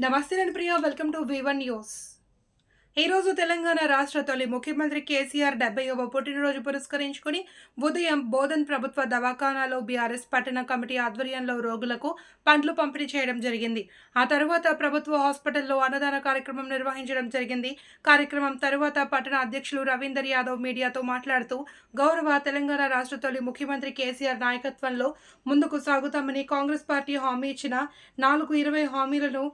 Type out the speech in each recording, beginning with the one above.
నమస్తే నేను Priya, welcome to V1 news. ఈ రోజు తెలంగాణ రాష్ట్ర తొలి ముఖ్యమంత్రి కేసీఆర్ 70వ పుట్టినరోజు పురస్కరించుకుని ఉదయం బోధన్ ప్రభుత్వ దవాఖానాలో బీఆర్ఎస్ పట్టణ కమిటీ ఆధ్వర్యంలో రోగులకు పండ్లు పంపిణీ చేయడం జరిగింది. ఆ తర్వాత ప్రభుత్వ హాస్పిటల్లో అన్నదాన కార్యక్రమం నిర్వహించడం జరిగింది. కార్యక్రమం తర్వాత పట్టణ అధ్యక్షులు రవీందర్ యాదవ్ మీడియాతో మాట్లాడుతూ గౌరవ తెలంగాణ రాష్ట్ర తొలి ముఖ్యమంత్రి కేసీఆర్ నాయకత్వంలో ముందుకు సాగుతామని, కాంగ్రెస్ పార్టీ హామీ ఇచ్చిన 420 హామీలను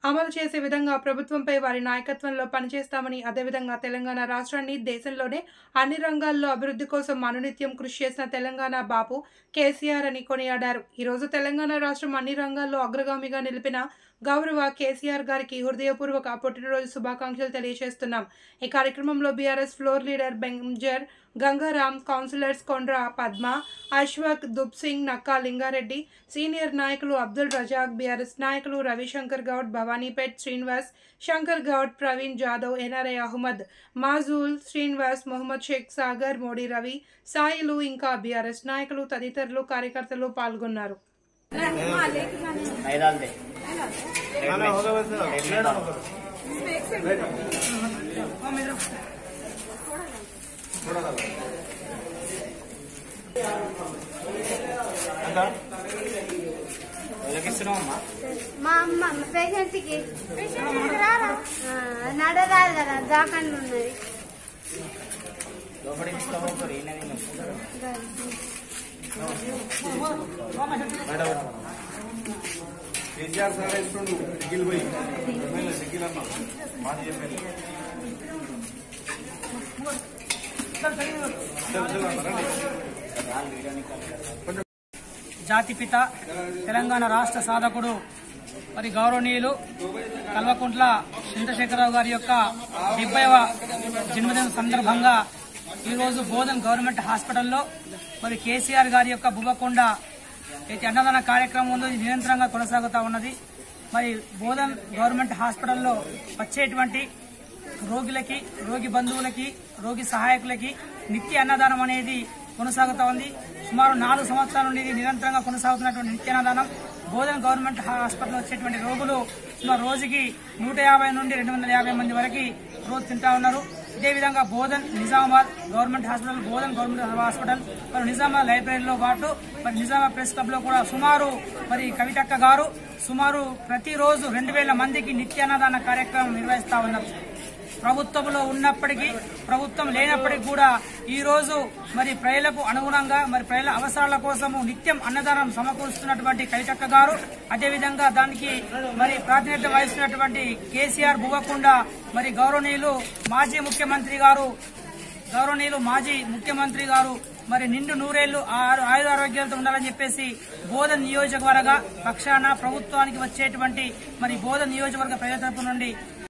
అమలు చేసే విధంగా ప్రభుత్వంపై వారి నాయకత్వంలో పనిచేస్తామని, అదేవిధంగా తెలంగాణ రాష్ట్రాన్ని దేశంలోనే అన్ని రంగాల్లో అభివృద్ధి కోసం అనునిత్యం కృషి చేసిన తెలంగాణ బాపు కేసీఆర్ అని కొనియాడారు. ఈరోజు తెలంగాణ రాష్ట్రం అన్ని రంగాల్లో అగ్రగామిగా నిలిపిన గౌరవ కేసీఆర్ గారికి హృదయపూర్వక పుట్టినరోజు శుభాకాంక్షలు తెలియజేస్తున్నాం. ఈ కార్యక్రమంలో BRS floor leader Benjar Gangaram, councillors Kondra Padma, Ashwaq, Dubsingh, Nakka Lingareddy, senior నాయకులు అబ్దుల్ రజాక్, బీఆర్ఎస్ నాయకులు రవిశంకర్ గౌడ్, భవానీపేట్ శ్రీనివాస్, శంకర్ గౌడ్, ప్రవీణ్ జాదవ్, ఎన్ఆర్ఐ అహ్మద్, మాజూల్, శ్రీనివాస్, మొహమ్మద్ షేక్ సాగర్, మోడీ రవి, సాయిలు ఇంకా బీఆర్ఎస్ నాయకులు తదితరులు కార్యకర్తలు పాల్గొన్నారు. మా అమ్మ పేషెంట్కి నడరాదు కదా, జాకండి ఉన్నది. కేసీఆర్ సార్ వేస్తుండు దిగిల్ పోయి దిగిల్ అమ్మా మాట చెప్పండి. జాతిపిత తెలంగాణ రాష్ట్ర సాధకుడు మరి గౌరవనీయులు కల్వకుంట్ల చంద్రశేఖరరావు గారి యొక్క 70వ జన్మదిన సందర్భంగా ఈరోజు బోధన్ గవర్నమెంట్ హాస్పిటల్లో మరి కేసీఆర్ గారి యొక్క బువ్వకొండ అయితే అన్నదాన కార్యక్రమం ఉందో నిరంతరంగా కొనసాగుతూ ఉన్నది. మరి బోధన్ గవర్నమెంట్ హాస్పిటల్లో వచ్చేటువంటి రోగులకి, రోగి బంధువులకి, రోగి సహాయకులకి నిత్య అన్నదానం అనేది కొనసాగుతూ ఉంది. సుమారు 4 సంవత్సరాల నుండి ఇది నిరంతరంగా కొనసాగుతున్నటువంటి నిత్యాన్నదానం. బోధన్ గవర్నమెంట్ హాస్పిటల్ వచ్చేటువంటి రోగులు సుమారు రోజుకి 150 నుండి 250 మంది వరకు రోజు తింటా ఉన్నారు. ఇదేవిధంగా Bodhan Nizamabad government hospital, Bodhan government hospital, మరి నిజామాబాద్ లైబ్రరీలో పాటు మరి నిజామాబాద్ ప్రెస్ క్లబ్ లో కూడా సుమారు మరి కవితక్క గారు సుమారు ప్రతిరోజు 2000 మందికి నిత్యాన్నదాన కార్యక్రమం నిర్వహిస్తా ఉన్నారు. ప్రభుత్వంలో ఉన్నప్పటికీ, ప్రభుత్వం లేనప్పటికీ కూడా ఈ రోజు మరి ప్రజలకు అనుగుణంగా మరి ప్రజల అవసరాల కోసము నిత్యం అన్నదానం సమకూరుస్తున్నటువంటి కవితక్క గారు, అదేవిధంగా దానికి మరి ప్రాతినిధ్యం వహిస్తున్నటువంటి కేసీఆర్ బువ్వకొండ మరి గౌరవనీయులు మాజీ ముఖ్యమంత్రి గారు మరి నిండు నూరేళ్లు ఆయురారోగ్యాలతో ఉండాలని చెప్పేసి బోధన్ నియోజకవర్గ పక్షాన ప్రభుత్వానికి వచ్చేటువంటి మరి బోధన్ నియోజకవర్గ ప్రజల తరపు నుండి